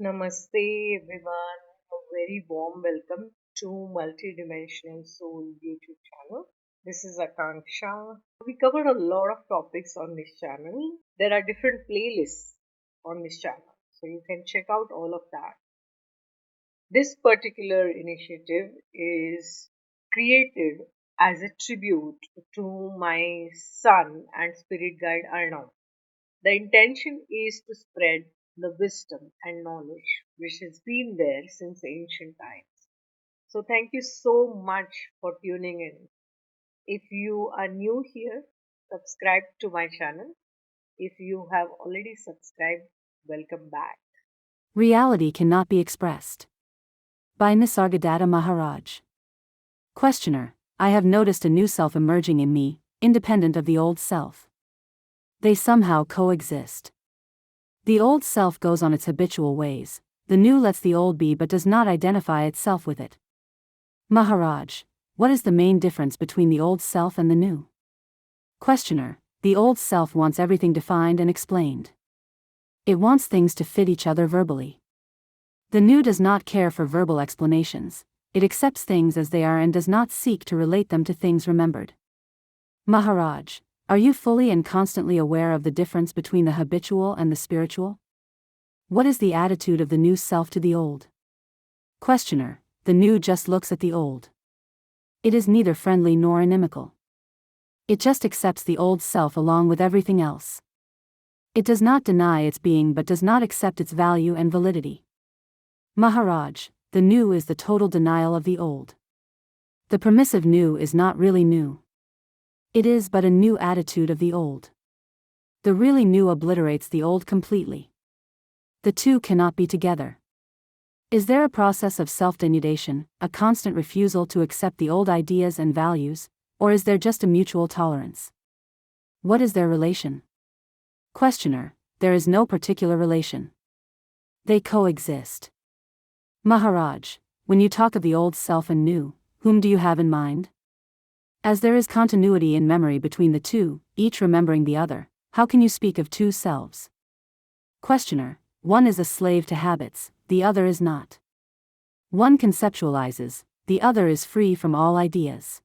Namaste, everyone. A very warm welcome to Multidimensional Soul YouTube channel. This is Akanksshaa. We covered a lot of topics on this channel. There are different playlists on this channel, so you can check out all of that. This particular initiative is created as a tribute to my son and spirit guide Arnav. The intention is to spread the wisdom and knowledge which has been there since ancient times. So, thank you so much for tuning in. If you are new here, subscribe to my channel. If you have already subscribed, welcome back. Reality cannot be expressed. By Nisargadatta Maharaj. Questioner, I have noticed a new self emerging in me, independent of the old self. They somehow coexist. The old self goes on its habitual ways, the new lets the old be but does not identify itself with it. Maharaj, what is the main difference between the old self and the new? Questioner, the old self wants everything defined and explained. It wants things to fit each other verbally. The new does not care for verbal explanations, it accepts things as they are and does not seek to relate them to things remembered. Maharaj, are you fully and constantly aware of the difference between the habitual and the spiritual? What is the attitude of the new self to the old? Questioner, the new just looks at the old. It is neither friendly nor inimical. It just accepts the old self along with everything else. It does not deny its being but does not accept its value and validity. Maharaj, the new is the total denial of the old. The permissive new is not really new. It is but a new attitude of the old. The really new obliterates the old completely. The two cannot be together. Is there a process of self-denudation, a constant refusal to accept the old ideas and values, or is there just a mutual tolerance? What is their relation? Questioner, there is no particular relation. They coexist. Maharaj, when you talk of the old self and new, whom do you have in mind? As there is continuity in memory between the two, each remembering the other, how can you speak of two selves? Questioner, one is a slave to habits, the other is not. One conceptualizes, the other is free from all ideas.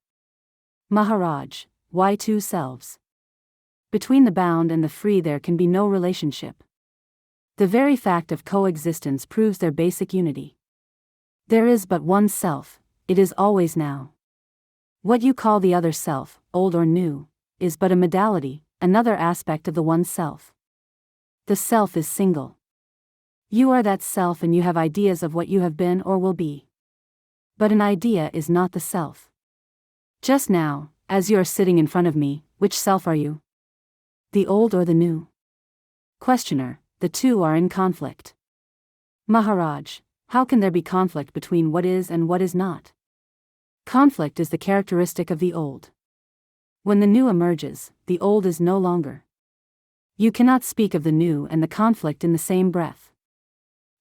Maharaj, why two selves? Between the bound and the free there can be no relationship. The very fact of coexistence proves their basic unity. There is but one self, it is always now. What you call the other self, old or new, is but a modality, another aspect of the one self. The self is single. You are that self and you have ideas of what you have been or will be. But an idea is not the self. Just now, as you are sitting in front of me, which self are you? The old or the new? Questioner, the two are in conflict. Maharaj, how can there be conflict between what is and what is not? Conflict is the characteristic of the old. When the new emerges, the old is no longer. You cannot speak of the new and the conflict in the same breath.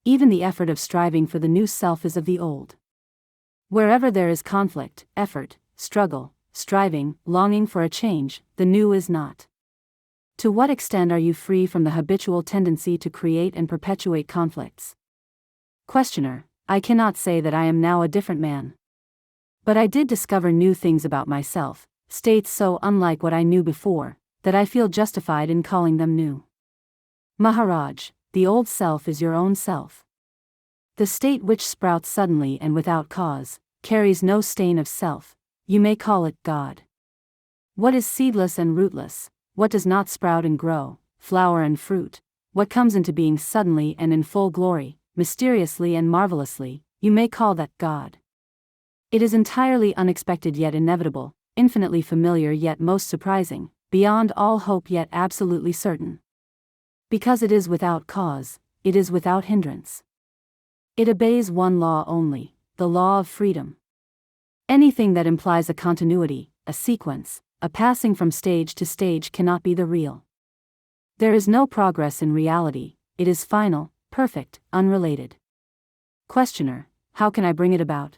Even the effort of striving for the new self is of the old. Wherever there is conflict, effort, struggle, striving, longing for a change, the new is not. To what extent are you free from the habitual tendency to create and perpetuate conflicts? Questioner, I cannot say that I am now a different man. But I did discover new things about myself, states so unlike what I knew before, that I feel justified in calling them new. Maharaj, the old self is your own self. The state which sprouts suddenly and without cause, carries no stain of self, you may call it God. What is seedless and rootless, what does not sprout and grow, flower and fruit, what comes into being suddenly and in full glory, mysteriously and marvelously, you may call that God. It is entirely unexpected yet inevitable, infinitely familiar yet most surprising, beyond all hope yet absolutely certain. Because it is without cause, it is without hindrance. It obeys one law only, the law of freedom. Anything that implies a continuity, a sequence, a passing from stage to stage cannot be the real. There is no progress in reality, it is final, perfect, unrelated. Questioner, how can I bring it about?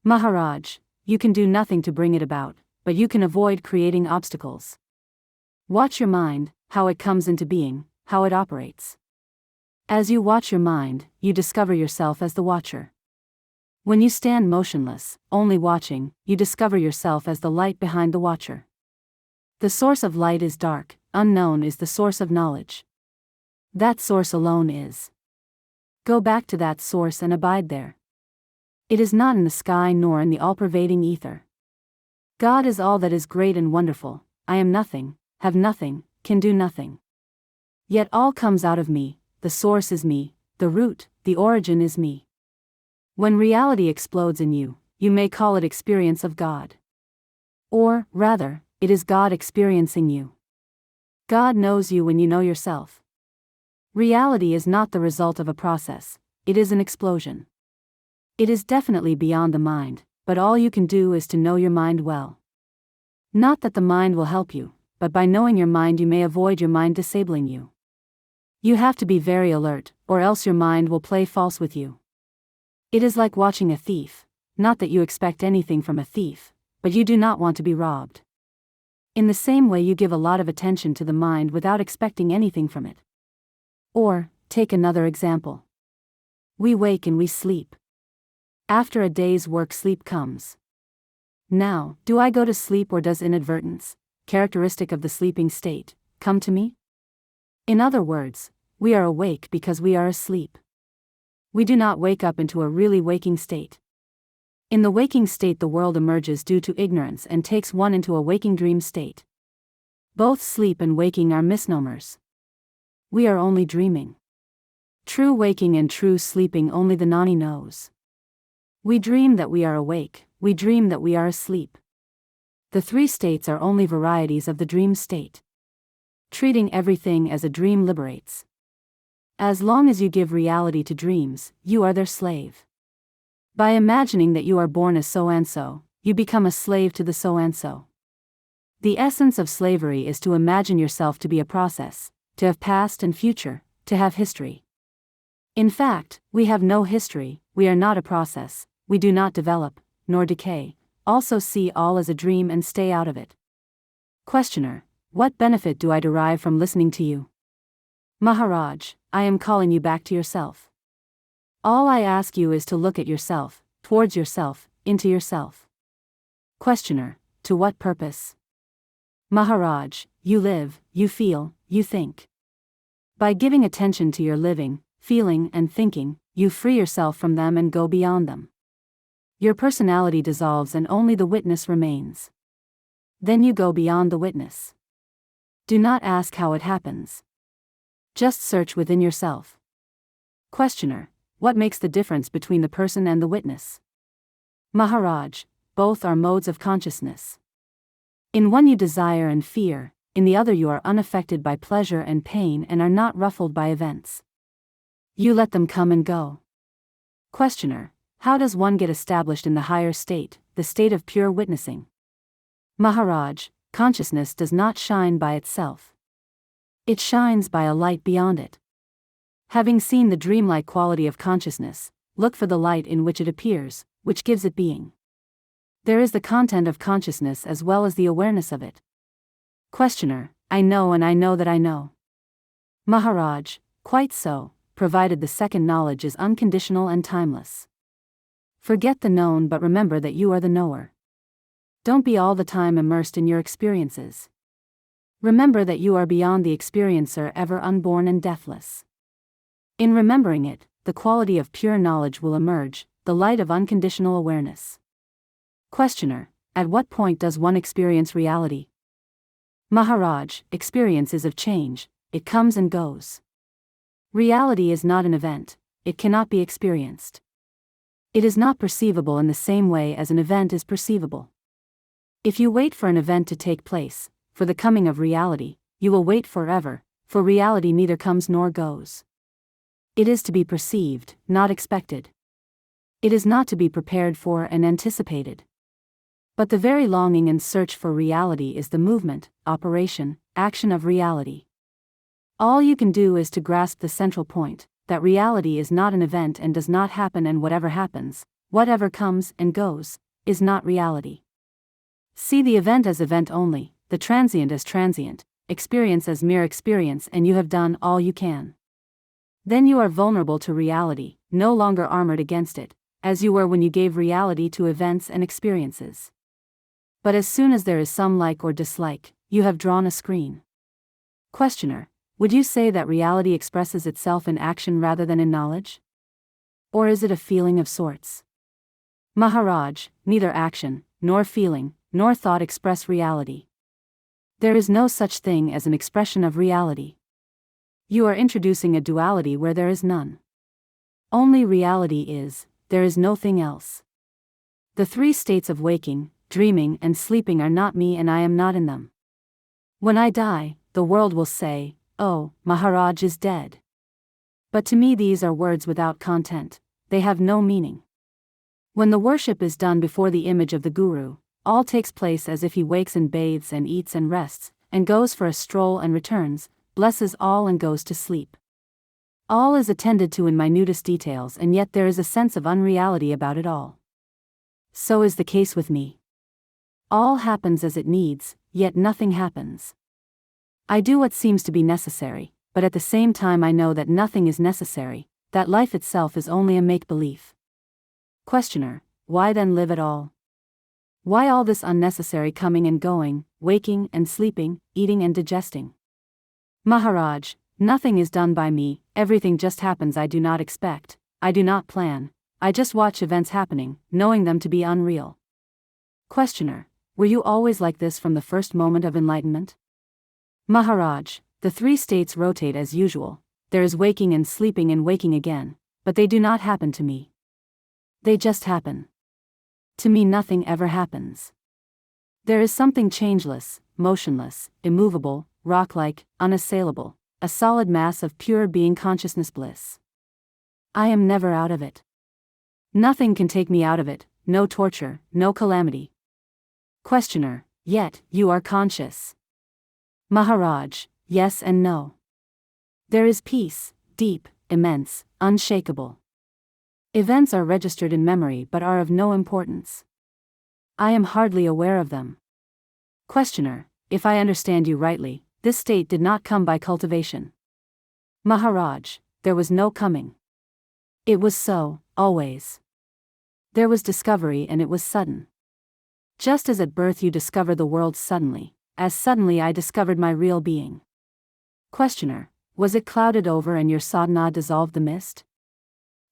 Maharaj, you can do nothing to bring it about, but you can avoid creating obstacles. Watch your mind, how it comes into being, how it operates. As you watch your mind, you discover yourself as the watcher. When you stand motionless, only watching, you discover yourself as the light behind the watcher. The source of light is dark, unknown is the source of knowledge. That source alone is. Go back to that source and abide there. It is not in the sky nor in the all-pervading ether. God is all that is great and wonderful. I am nothing, have nothing, can do nothing. Yet all comes out of me, the source is me, the root, the origin is me. When reality explodes in you, you may call it experience of God. Or, rather, it is God experiencing you. God knows you when you know yourself. Reality is not the result of a process, it is an explosion. It is definitely beyond the mind, but all you can do is to know your mind well. Not that the mind will help you, but by knowing your mind you may avoid your mind disabling you. You have to be very alert, or else your mind will play false with you. It is like watching a thief, not that you expect anything from a thief, but you do not want to be robbed. In the same way you give a lot of attention to the mind without expecting anything from it. Or, take another example. We wake and we sleep. After a day's work sleep comes. Now, do I go to sleep or does inadvertence, characteristic of the sleeping state, come to me? In other words, we are awake because we are asleep. We do not wake up into a really waking state. In the waking state the world emerges due to ignorance and takes one into a waking dream state. Both sleep and waking are misnomers. We are only dreaming. True waking and true sleeping only the Nani knows. We dream that we are awake, we dream that we are asleep. The three states are only varieties of the dream state. Treating everything as a dream liberates. As long as you give reality to dreams, you are their slave. By imagining that you are born as so-and-so, you become a slave to the so-and-so. The essence of slavery is to imagine yourself to be a process, to have past and future, to have history. In fact, we have no history, we are not a process, we do not develop, nor decay, also see all as a dream and stay out of it. Questioner: what benefit do I derive from listening to you? Maharaj: I am calling you back to yourself. All I ask you is to look at yourself, towards yourself, into yourself. Questioner: to what purpose? Maharaj: you live, you feel, you think. By giving attention to your living, feeling and thinking, you free yourself from them and go beyond them. Your personality dissolves and only the witness remains. Then you go beyond the witness. Do not ask how it happens. Just search within yourself. Questioner: what makes the difference between the person and the witness? Maharaj: both are modes of consciousness. In one you desire and fear, in the other you are unaffected by pleasure and pain and are not ruffled by events. You let them come and go. Questioner: how does one get established in the higher state, the state of pure witnessing? Maharaj: consciousness does not shine by itself. It shines by a light beyond it. Having seen the dreamlike quality of consciousness, look for the light in which it appears, which gives it being. There is the content of consciousness as well as the awareness of it. Questioner: I know and I know that I know. Maharaj: quite so, provided the second knowledge is unconditional and timeless. Forget the known but remember that you are the knower. Don't be all the time immersed in your experiences. Remember that you are beyond the experiencer, ever unborn and deathless. In remembering it, the quality of pure knowledge will emerge, the light of unconditional awareness. Questioner: at what point does one experience reality? Maharaj: experience is of change, it comes and goes. Reality is not an event, it cannot be experienced. It is not perceivable in the same way as an event is perceivable. If you wait for an event to take place, for the coming of reality, you will wait forever, for reality neither comes nor goes. It is to be perceived, not expected. It is not to be prepared for and anticipated. But the very longing and search for reality is the movement, operation, action of reality. All you can do is to grasp the central point, that reality is not an event and does not happen, and whatever happens, whatever comes and goes, is not reality. See the event as event only, the transient as transient, experience as mere experience, and you have done all you can. Then you are vulnerable to reality, no longer armored against it, as you were when you gave reality to events and experiences. But as soon as there is some like or dislike, you have drawn a screen. Questioner, would you say that reality expresses itself in action rather than in knowledge? Or is it a feeling of sorts? Maharaj, neither action, nor feeling, nor thought express reality. There is no such thing as an expression of reality. You are introducing a duality where there is none. Only reality is, there is nothing else. The three states of waking, dreaming, and sleeping are not me, and I am not in them. When I die, the world will say, "Oh, Maharaj is dead." But to me these are words without content, they have no meaning. When the worship is done before the image of the Guru, all takes place as if he wakes and bathes and eats and rests, and goes for a stroll and returns, blesses all and goes to sleep. All is attended to in minutest details, and yet there is a sense of unreality about it all. So is the case with me. All happens as it needs, yet nothing happens. I do what seems to be necessary, but at the same time I know that nothing is necessary, that life itself is only a make-believe. Questioner, why then live at all? Why all this unnecessary coming and going, waking and sleeping, eating and digesting? Maharaj, nothing is done by me, everything just happens. I do not expect, I do not plan, I just watch events happening, knowing them to be unreal. Questioner, were you always like this from the first moment of enlightenment? Maharaj, the three states rotate as usual, there is waking and sleeping and waking again, but they do not happen to me. They just happen. To me nothing ever happens. There is something changeless, motionless, immovable, rock-like, unassailable, a solid mass of pure being consciousness bliss. I am never out of it. Nothing can take me out of it, no torture, no calamity. Questioner, yet, you are conscious. Maharaj, yes and no. There is peace, deep, immense, unshakable. Events are registered in memory but are of no importance. I am hardly aware of them. Questioner, if I understand you rightly, this state did not come by cultivation. Maharaj, there was no coming. It was so, always. There was discovery and it was sudden. Just as at birth you discover the world suddenly, as suddenly I discovered my real being. Questioner, was it clouded over and your sadhana dissolved the mist?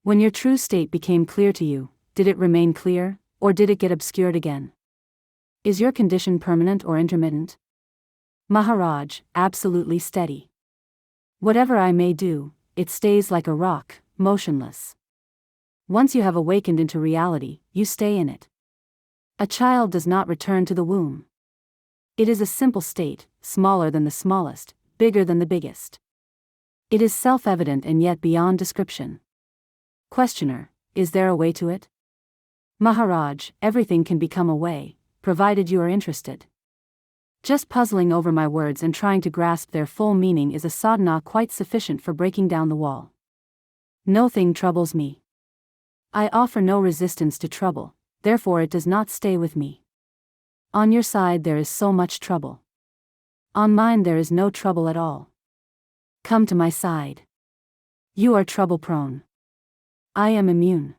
When your true state became clear to you, did it remain clear, or did it get obscured again? Is your condition permanent or intermittent? Maharaj, absolutely steady. Whatever I may do, it stays like a rock, motionless. Once you have awakened into reality, you stay in it. A child does not return to the womb. It is a simple state, smaller than the smallest, bigger than the biggest. It is self-evident and yet beyond description. Questioner, is there a way to it? Maharaj, everything can become a way, provided you are interested. Just puzzling over my words and trying to grasp their full meaning is a sadhana quite sufficient for breaking down the wall. No thing troubles me. I offer no resistance to trouble, therefore it does not stay with me. On your side there is so much trouble. On mine there is no trouble at all. Come to my side. You are trouble-prone. I am immune.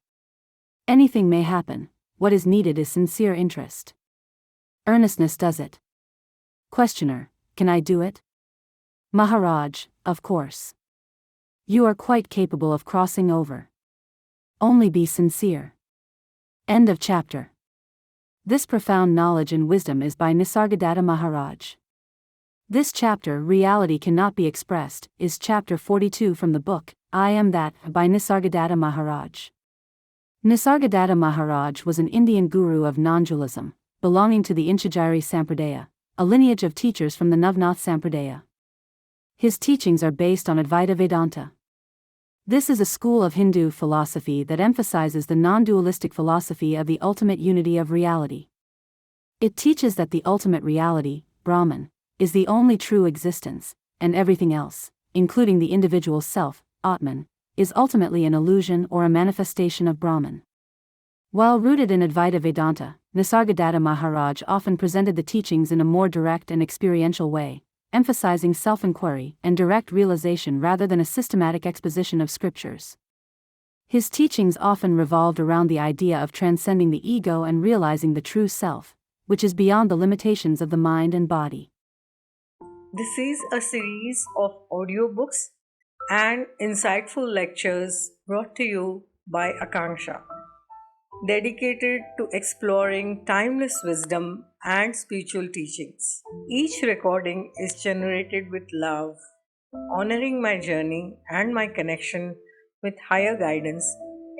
Anything may happen, what is needed is sincere interest. Earnestness does it. Questioner, can I do it? Maharaj, of course. You are quite capable of crossing over. Only be sincere. End of chapter. This profound knowledge and wisdom is by Nisargadatta Maharaj. This chapter, Reality Cannot Be Expressed, is chapter 42 from the book, I Am That, by Nisargadatta Maharaj. Nisargadatta Maharaj was an Indian guru of non-dualism, belonging to the Inchajari Sampradaya, a lineage of teachers from the Navnath Sampradaya. His teachings are based on Advaita Vedanta. This is a school of Hindu philosophy that emphasizes the non-dualistic philosophy of the ultimate unity of reality. It teaches that the ultimate reality, Brahman, is the only true existence, and everything else, including the individual self, Atman, is ultimately an illusion or a manifestation of Brahman. While rooted in Advaita Vedanta, Nisargadatta Maharaj often presented the teachings in a more direct and experiential way, emphasizing self-inquiry and direct realization rather than a systematic exposition of scriptures. His teachings often revolved around the idea of transcending the ego and realizing the true self, which is beyond the limitations of the mind and body. This is a series of audiobooks and insightful lectures brought to you by Akanksshaa, dedicated to exploring timeless wisdom and spiritual teachings. Each recording is generated with love, honoring my journey and my connection with higher guidance,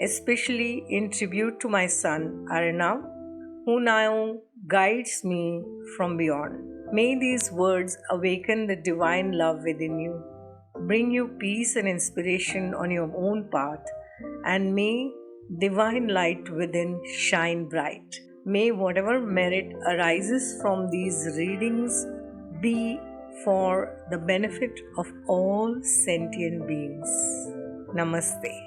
especially in tribute to my son Arnav, who now guides me from beyond. May these words awaken the divine love within you, bring you peace and inspiration on your own path, and may divine light within shine bright. May whatever merit arises from these readings be for the benefit of all sentient beings. Namaste.